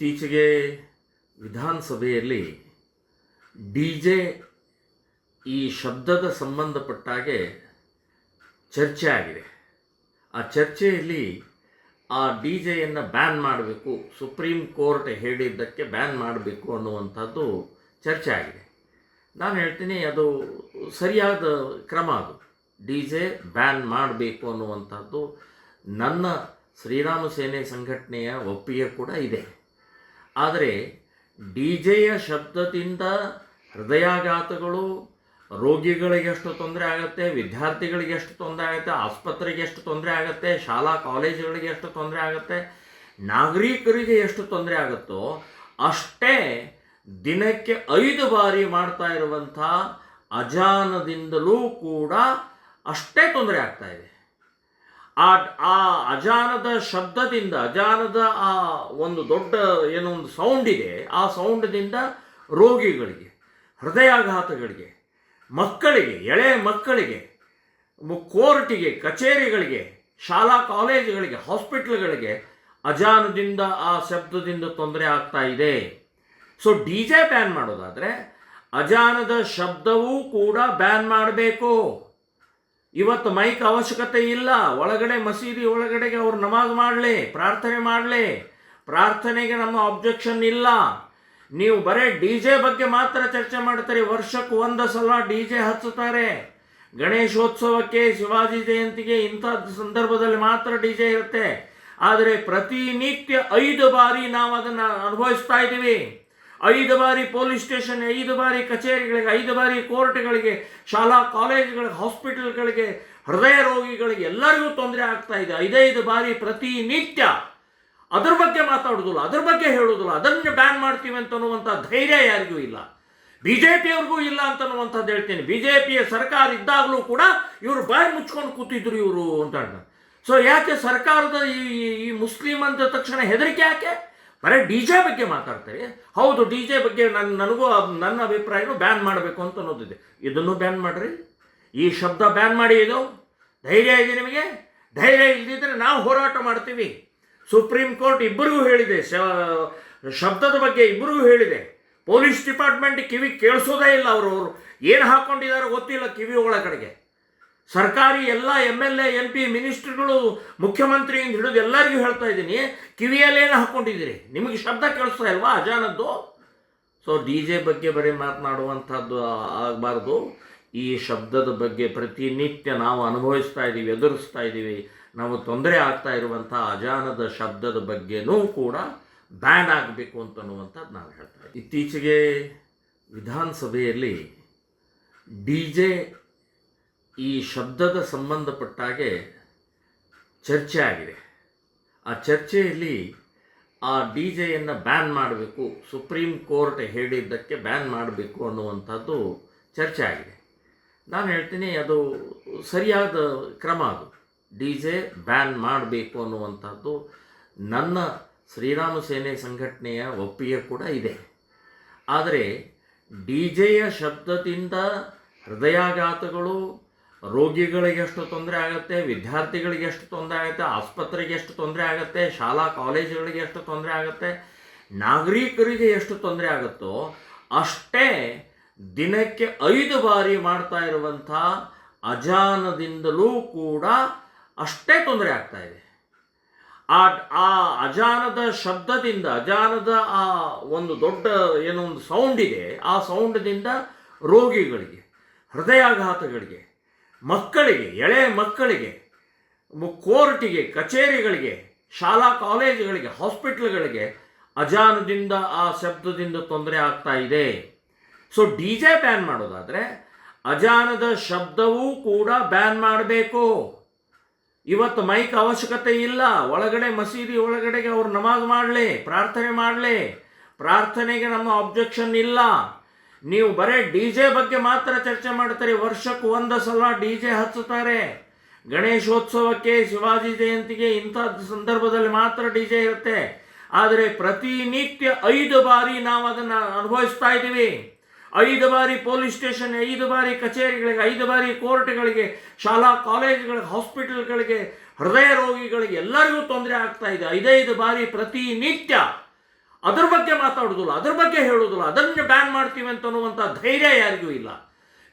ಇತ್ತೀಚೆಗೆ ವಿಧಾನಸಭೆಯಲ್ಲಿ D J ಈ ಶಬ್ದದ ಸಂಬಂಧಪಟ್ಟಾಗೆ ಚರ್ಚೆ ಆಗಿದೆ. ಆ ಚರ್ಚೆಯಲ್ಲಿ ಆ ಡಿ ಜೆಯನ್ನು ಬ್ಯಾನ್ ಮಾಡಬೇಕು, ಸುಪ್ರೀಂ ಕೋರ್ಟ್ ಹೇಳಿದ್ದಕ್ಕೆ ಬ್ಯಾನ್ ಮಾಡಬೇಕು ಅನ್ನುವಂಥದ್ದು ಚರ್ಚೆ ಆಗಿದೆ. ನಾನು ಹೇಳ್ತೀನಿ ಅದು ಸರಿಯಾದ ಕ್ರಮ. ಅದು ಡಿ ಜೆ ಬ್ಯಾನ್ ಮಾಡಬೇಕು ಅನ್ನುವಂಥದ್ದು ನನ್ನ ಶ್ರೀರಾಮ ಸೇನೆ ಸಂಘಟನೆಯ ಒಪ್ಪಿಗೆ ಕೂಡ ಇದೆ. ಆದರೆ ಡಿ ಜೆಯ ಶಬ್ದದಿಂದ ಹೃದಯಾಘಾತಗಳು, ರೋಗಿಗಳಿಗೆ ಎಷ್ಟು ತೊಂದರೆ ಆಗುತ್ತೆ, ವಿದ್ಯಾರ್ಥಿಗಳಿಗೆ ಎಷ್ಟು ತೊಂದರೆ ಆಗುತ್ತೆ, ಆಸ್ಪತ್ರೆಗೆ ಎಷ್ಟು ತೊಂದರೆ ಆಗುತ್ತೆ, ಶಾಲಾ ಕಾಲೇಜುಗಳಿಗೆ ಎಷ್ಟು ತೊಂದರೆ ಆಗುತ್ತೆ, ನಾಗರಿಕರಿಗೆ ಎಷ್ಟು ತೊಂದರೆ ಆಗುತ್ತೋ ಅಷ್ಟೇ ದಿನಕ್ಕೆ 5 ಬಾರಿ ಮಾಡ್ತಾ ಇರುವಂಥ ಅಜಾನದಿಂದಲೂ ಕೂಡ ಅಷ್ಟೇ ತೊಂದರೆ ಆಗ್ತಾ ಇದೆ. ಆ ಅಜಾನದ ಶಬ್ದದಿಂದ, ಅಜಾನದ ಆ ಒಂದು ದೊಡ್ಡ ಏನೋ ಒಂದು ಸೌಂಡ್ ಇದೆ, ಆ ಸೌಂಡ್ದಿಂದ ರೋಗಿಗಳಿಗೆ, ಹೃದಯಾಘಾತಗಳಿಗೆ, ಮಕ್ಕಳಿಗೆ, ಎಳೆ ಮಕ್ಕಳಿಗೆ, ಕೋರ್ಟಿಗೆ, ಕಚೇರಿಗಳಿಗೆ, ಶಾಲಾ ಕಾಲೇಜುಗಳಿಗೆ, ಹಾಸ್ಪಿಟ್ಲ್ಗಳಿಗೆ ಅಜಾನದಿಂದ ಆ ಶಬ್ದದಿಂದ ತೊಂದರೆ ಆಗ್ತಾ ಇದೆ. ಸೊ ಡಿ ಜೆ ಬ್ಯಾನ್ ಮಾಡೋದಾದರೆ ಅಜಾನದ ಶಬ್ದವೂ ಕೂಡ ಬ್ಯಾನ್ ಮಾಡಬೇಕು. ಇವತ್ತು ಮೈಕ್ ಅವಶ್ಯಕತೆ ಇಲ್ಲ. ಒಳಗಡೆ ಮಸೀದಿ ಒಳಗಡೆಗೆ ಅವ್ರು ನಮಾಜ್ ಮಾಡಲಿ, ಪ್ರಾರ್ಥನೆ ಮಾಡಲಿ, ಪ್ರಾರ್ಥನೆಗೆ ನಮ್ಮ ಅಬ್ಜೆಕ್ಷನ್ ಇಲ್ಲ. ನೀವು ಬರೀ ಡಿ ಜೆ ಬಗ್ಗೆ ಮಾತ್ರ ಚರ್ಚೆ ಮಾಡ್ತಾರೆ. ವರ್ಷಕ್ಕೆ 1 ಸಲ ಡಿ ಜೆ ಹಚ್ಚುತ್ತಾರೆ. ಗಣೇಶೋತ್ಸವಕ್ಕೆ, ಶಿವಾಜಿ ಜಯಂತಿಗೆ, ಇಂಥ ಸಂದರ್ಭದಲ್ಲಿ ಮಾತ್ರ ಡಿ ಜೆ ಇರುತ್ತೆ. ಆದರೆ ಪ್ರತಿನಿತ್ಯ 5 ಬಾರಿ ನಾವು ಅದನ್ನು ಅನುಭವಿಸ್ತಾ ಇದ್ದೀವಿ. 5 ಬಾರಿ ಪೊಲೀಸ್ ಸ್ಟೇಷನ್, 5 ಬಾರಿ ಕಚೇರಿಗಳಿಗೆ, 5 ಬಾರಿ ಕೋರ್ಟ್ಗಳಿಗೆ, ಶಾಲಾ ಕಾಲೇಜುಗಳಿಗೆ, ಹಾಸ್ಪಿಟಲ್ಗಳಿಗೆ, ಹೃದಯ ರೋಗಿಗಳಿಗೆ ಎಲ್ಲರಿಗೂ ತೊಂದರೆ ಆಗ್ತಾ ಇದೆ. 5 ಬಾರಿ ಪ್ರತಿನಿತ್ಯ. ಅದ್ರ ಬಗ್ಗೆ ಮಾತಾಡೋದಿಲ್ಲ, ಅದ್ರ ಬಗ್ಗೆ ಹೇಳೋದಿಲ್ಲ. ಅದನ್ನು ಬ್ಯಾನ್ ಮಾಡ್ತೀವಿ ಅಂತನ್ನುವಂಥ ಧೈರ್ಯ ಯಾರಿಗೂ ಇಲ್ಲ. ಬಿ ಜೆ ಪಿಯವ್ರಿಗೂ ಇಲ್ಲ ಅಂತನ್ನುವಂಥದ್ದು ಹೇಳ್ತೀನಿ. ಬಿ ಜೆ ಪಿಯ ಸರ್ಕಾರ ಇದ್ದಾಗಲೂ ಕೂಡ ಇವರು ಬಾಯಿ ಮುಚ್ಕೊಂಡು ಕೂತಿದ್ರು ಇವರು ಅಂತ. ಸೊ ಯಾಕೆ ಸರ್ಕಾರದ ಈ ಮುಸ್ಲಿಂ ಅಂದ ತಕ್ಷಣ ಹೆದರಿಕೆ ಯಾಕೆ? ಬರೀ ಡಿ ಜೆ ಬಗ್ಗೆ ಮಾತಾಡ್ತಾರೆ. ಹೌದು, ಡಿ ಜೆ ಬಗ್ಗೆ ನನಗೂ ನನ್ನ ಅಭಿಪ್ರಾಯನೂ ಬ್ಯಾನ್ ಮಾಡಬೇಕು ಅಂತ ಅನ್ನೋದಿದೆ. ಇದನ್ನು ಬ್ಯಾನ್ ಮಾಡಿರಿ, ಈ ಶಬ್ದ ಬ್ಯಾನ್ ಮಾಡಿ. ಇದು ಧೈರ್ಯ ಇದೆ ನಿಮಗೆ? ಧೈರ್ಯ ಇಲ್ಲದಿದ್ದರೆ ನಾವು ಹೋರಾಟ ಮಾಡ್ತೀವಿ. ಸುಪ್ರೀಂ ಕೋರ್ಟ್ ಇಬ್ಬರಿಗೂ ಹೇಳಿದೆ, ಶಬ್ದದ ಬಗ್ಗೆ ಇಬ್ಬರಿಗೂ ಹೇಳಿದೆ. ಪೊಲೀಸ್ ಡಿಪಾರ್ಟ್ಮೆಂಟ್ ಕಿವಿ ಕೇಳಿಸೋದೇ ಇಲ್ಲ. ಅವರು ಏನು ಹಾಕ್ಕೊಂಡಿದ್ದಾರೆ ಗೊತ್ತಿಲ್ಲ ಕಿವಿ ಒಳಗಡೆಗೆ. ಸರ್ಕಾರಿ ಎಲ್ಲ MLA MP ಮಿನಿಸ್ಟ್ರುಗಳು, ಮುಖ್ಯಮಂತ್ರಿಯಿಂದ ಹಿಡಿದು ಎಲ್ಲರಿಗೂ ಹೇಳ್ತಾ ಇದ್ದೀನಿ, ಕಿವಿಯಲ್ಲೇನು ಹಾಕ್ಕೊಂಡಿದ್ದೀರಿ? ನಿಮಗೆ ಶಬ್ದ ಕೇಳಿಸ್ತಾ ಇಲ್ವಾ ಅಜಾನದ್ದು? ಸೊ ಡಿ ಜೆ ಬಗ್ಗೆ ಬರೀ ಮಾತನಾಡುವಂಥದ್ದು ಆಗಬಾರ್ದು. ಈ ಶಬ್ದದ ಬಗ್ಗೆ ಪ್ರತಿನಿತ್ಯ ನಾವು ಅನುಭವಿಸ್ತಾ ಇದ್ದೀವಿ, ಎದುರಿಸ್ತಾ ಇದ್ದೀವಿ. ನಾವು ತೊಂದರೆ ಆಗ್ತಾ ಇರುವಂಥ ಅಜಾನದ ಶಬ್ದದ ಬಗ್ಗೆನೂ ಕೂಡ ಬ್ಯಾನ್ ಆಗಬೇಕು ಅಂತನ್ನುವಂಥದ್ದು ನಾನು ಹೇಳ್ತಾ ಇದ್ದೀನಿ. ಇತ್ತೀಚೆಗೆ ವಿಧಾನಸಭೆಯಲ್ಲಿ ಡಿ ಜೆ ಈ ಶಬ್ದದ ಸಂಬಂಧಪಟ್ಟಾಗೆ ಚರ್ಚೆ ಆಗಿದೆ. ಆ ಚರ್ಚೆಯಲ್ಲಿ ಆ ಡಿ ಜೆಯನ್ನು ಬ್ಯಾನ್ ಮಾಡಬೇಕು, ಸುಪ್ರೀಂ ಕೋರ್ಟ್ ಹೇಳಿದ್ದಕ್ಕೆ ಬ್ಯಾನ್ ಮಾಡಬೇಕು ಅನ್ನುವಂಥದ್ದು ಚರ್ಚೆ ಆಗಿದೆ. ನಾನು ಹೇಳ್ತೀನಿ ಅದು ಸರಿಯಾದ ಕ್ರಮ. ಅದು ಡಿ ಜೆ ಬ್ಯಾನ್ ಮಾಡಬೇಕು ಅನ್ನುವಂಥದ್ದು ನನ್ನ ಶ್ರೀರಾಮ ಸೇನೆ ಸಂಘಟನೆಯ ಒಪ್ಪಿಗೆ ಕೂಡ ಇದೆ. ಆದರೆ ಡಿ ಜೆಯ ಶಬ್ದದಿಂದ ಹೃದಯಾಘಾತಗಳು, ರೋಗಿಗಳಿಗೆ ಎಷ್ಟು ತೊಂದರೆ ಆಗುತ್ತೆ, ವಿದ್ಯಾರ್ಥಿಗಳಿಗೆ ಎಷ್ಟು ತೊಂದರೆ ಆಗುತ್ತೆ, ಆಸ್ಪತ್ರೆಗೆ ಎಷ್ಟು ತೊಂದರೆ ಆಗುತ್ತೆ, ಶಾಲಾ ಕಾಲೇಜುಗಳಿಗೆ ಎಷ್ಟು ತೊಂದರೆ ಆಗುತ್ತೆ, ನಾಗರಿಕರಿಗೆ ಎಷ್ಟು ತೊಂದರೆ ಆಗುತ್ತೋ ಅಷ್ಟೇ ದಿನಕ್ಕೆ 5 ಬಾರಿ ಮಾಡ್ತಾ ಇರುವಂಥ ಅಜಾನದಿಂದಲೂ ಕೂಡ ಅಷ್ಟೇ ತೊಂದರೆ ಆಗ್ತಾ ಇದೆ. ಆ ಅಜಾನದ ಶಬ್ದದಿಂದ, ಅಜಾನದ ಆ ಒಂದು ದೊಡ್ಡ ಏನೋ ಒಂದು ಸೌಂಡ್ ಇದೆ, ಆ ಸೌಂಡ್ದಿಂದ ರೋಗಿಗಳಿಗೆ, ಹೃದಯಾಘಾತಗಳಿಗೆ, ಮಕ್ಕಳಿಗೆ, ಎಳೆ ಮಕ್ಕಳಿಗೆ, ಕೋರ್ಟಿಗೆ, ಕಚೇರಿಗಳಿಗೆ, ಶಾಲಾ ಕಾಲೇಜುಗಳಿಗೆ, ಹಾಸ್ಪಿಟ್ಲ್ಗಳಿಗೆ ಅಜಾನದಿಂದ ಆ ಶಬ್ದದಿಂದ ತೊಂದರೆ ಆಗ್ತಾ ಇದೆ. ಸೊ ಡಿ ಜೆ ಬ್ಯಾನ್ ಮಾಡೋದಾದರೆ ಅಜಾನದ ಶಬ್ದವೂ ಕೂಡ ಬ್ಯಾನ್ ಮಾಡಬೇಕು. ಇವತ್ತು ಮೈಕ್ ಅವಶ್ಯಕತೆ ಇಲ್ಲ. ಒಳಗಡೆ ಮಸೀದಿ ಒಳಗಡೆಗೆ ಅವ್ರು ನಮಾಜ್ ಮಾಡಲಿ, ಪ್ರಾರ್ಥನೆ ಮಾಡಲಿ, ಪ್ರಾರ್ಥನೆಗೆ ನಮ್ಮ ಅಬ್ಜೆಕ್ಷನ್ ಇಲ್ಲ. ನೀವು ಬರೀ ಡಿ ಜೆ ಬಗ್ಗೆ ಮಾತ್ರ ಚರ್ಚೆ ಮಾಡ್ತಾರೆ. ವರ್ಷಕ್ಕೆ 1 ಸಲ ಡಿ ಜೆ ಹಚ್ಚುತ್ತಾರೆ. ಗಣೇಶೋತ್ಸವಕ್ಕೆ, ಶಿವಾಜಿ ಜಯಂತಿಗೆ, ಇಂಥ ಸಂದರ್ಭದಲ್ಲಿ ಮಾತ್ರ ಡಿ ಜೆ ಇರುತ್ತೆ. ಆದರೆ ಪ್ರತಿನಿತ್ಯ 5 ಬಾರಿ ನಾವು ಅದನ್ನು ಅನುಭವಿಸ್ತಾ ಇದ್ದೀವಿ. 5 ಬಾರಿ ಪೊಲೀಸ್ ಸ್ಟೇಷನ್, 5 ಬಾರಿ ಕಚೇರಿಗಳಿಗೆ, 5 ಬಾರಿ ಕೋರ್ಟ್ಗಳಿಗೆ, ಶಾಲಾ ಕಾಲೇಜುಗಳಿಗೆ, ಹಾಸ್ಪಿಟಲ್ಗಳಿಗೆ, ಹೃದಯ ರೋಗಿಗಳಿಗೆ ಎಲ್ಲರಿಗೂ ತೊಂದರೆ ಆಗ್ತಾ ಇದೆ. 5 ಬಾರಿ ಪ್ರತಿನಿತ್ಯ. ಅದ್ರ ಬಗ್ಗೆ ಮಾತಾಡೋದಿಲ್ಲ, ಅದ್ರ ಬಗ್ಗೆ ಹೇಳೋದಿಲ್ಲ, ಅದನ್ನು ಬ್ಯಾನ್ ಮಾಡ್ತೀವಿ ಅಂತನ್ನುವಂಥ ಧೈರ್ಯ ಯಾರಿಗೂ ಇಲ್ಲ.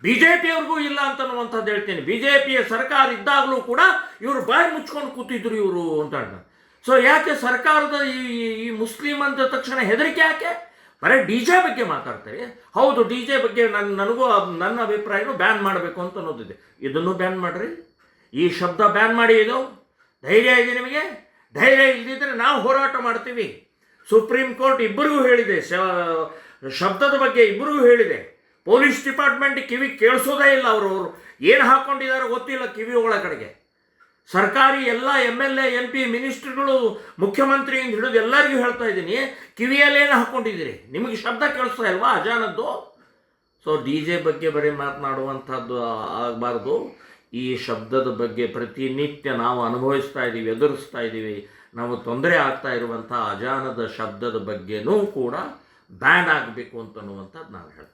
ಬಿ ಜೆ ಪಿಯವ್ರಿಗೂ ಇಲ್ಲ ಅಂತನ್ನುವಂಥದ್ದು ಹೇಳ್ತೀನಿ. ಬಿ ಜೆ ಪಿಯ ಸರ್ಕಾರ ಇದ್ದಾಗಲೂ ಕೂಡ ಇವರು ಬಾಯಿ ಮುಚ್ಕೊಂಡು ಕೂತಿದ್ರು ಇವರು ಅಂತ. ಸೊ ಯಾಕೆ ಸರ್ಕಾರದ ಈ ಮುಸ್ಲಿಂ ಅಂದ ತಕ್ಷಣ ಹೆದರಿಕೆ ಯಾಕೆ? ಬರೀ ಡಿ ಜೆ ಬಗ್ಗೆ ಮಾತಾಡ್ತಾರೆ. ಹೌದು, ಡಿ ಜೆ ಬಗ್ಗೆ ನನಗೂ ನನ್ನ ಅಭಿಪ್ರಾಯನೂ ಬ್ಯಾನ್ ಮಾಡಬೇಕು ಅಂತ ಅನ್ನೋದಿದೆ. ಇದನ್ನು ಬ್ಯಾನ್ ಮಾಡಿರಿ, ಈ ಶಬ್ದ ಬ್ಯಾನ್ ಮಾಡಿ. ಇದು ಧೈರ್ಯ ಇದೆ ನಿಮಗೆ? ಧೈರ್ಯ ಇಲ್ಲದಿದ್ದರೆ ನಾವು ಹೋರಾಟ ಮಾಡ್ತೀವಿ. ಸುಪ್ರೀಂ ಕೋರ್ಟ್ ಇಬ್ಬರಿಗೂ ಹೇಳಿದೆ, ಶಬ್ದದ ಬಗ್ಗೆ ಇಬ್ಬರಿಗೂ ಹೇಳಿದೆ. ಪೊಲೀಸ್ ಡಿಪಾರ್ಟ್ಮೆಂಟ್ ಕಿವಿ ಕೇಳಿಸೋದೇ ಇಲ್ಲ. ಅವರು ಏನು ಹಾಕ್ಕೊಂಡಿದ್ದಾರೆ ಗೊತ್ತಿಲ್ಲ ಕಿವಿ ಒಳಗಡೆಗೆ. ಸರ್ಕಾರಿ ಎಲ್ಲ MLA MP ಮಿನಿಸ್ಟ್ರುಗಳು ಮುಖ್ಯಮಂತ್ರಿಯಿಂದ ಹಿಡಿದು ಎಲ್ಲರಿಗೂ ಹೇಳ್ತಾ ಇದ್ದೀನಿ, ಕಿವಿಯಲ್ಲೇನು ಹಾಕ್ಕೊಂಡಿದ್ದೀರಿ? ನಿಮಗೆ ಶಬ್ದ ಕೇಳಿಸ್ತಾ ಇಲ್ವಾ ಅಜಾನದ್ದು? ಸೊ ಡಿ ಜೆ ಬಗ್ಗೆ ಬರೀ ಮಾತನಾಡುವಂಥದ್ದು ಆಗಬಾರ್ದು. ಈ ಶಬ್ದದ ಬಗ್ಗೆ ಪ್ರತಿನಿತ್ಯ ನಾವು ಅನುಭವಿಸ್ತಾ ಇದ್ದೀವಿ, ಎದುರಿಸ್ತಾ ಇದ್ದೀವಿ. ನಾವು ತೊಂದರೆ ಆಗ್ತಾ ಇರುವಂಥ ಅಜಾನದ ಶಬ್ದದ ಬಗ್ಗೆನೂ ಕೂಡ ಬ್ಯಾನ್ ಆಗಬೇಕು ಅಂತನ್ನುವಂಥದ್ದು ನಾನು ಹೇಳ್ತೇನೆ.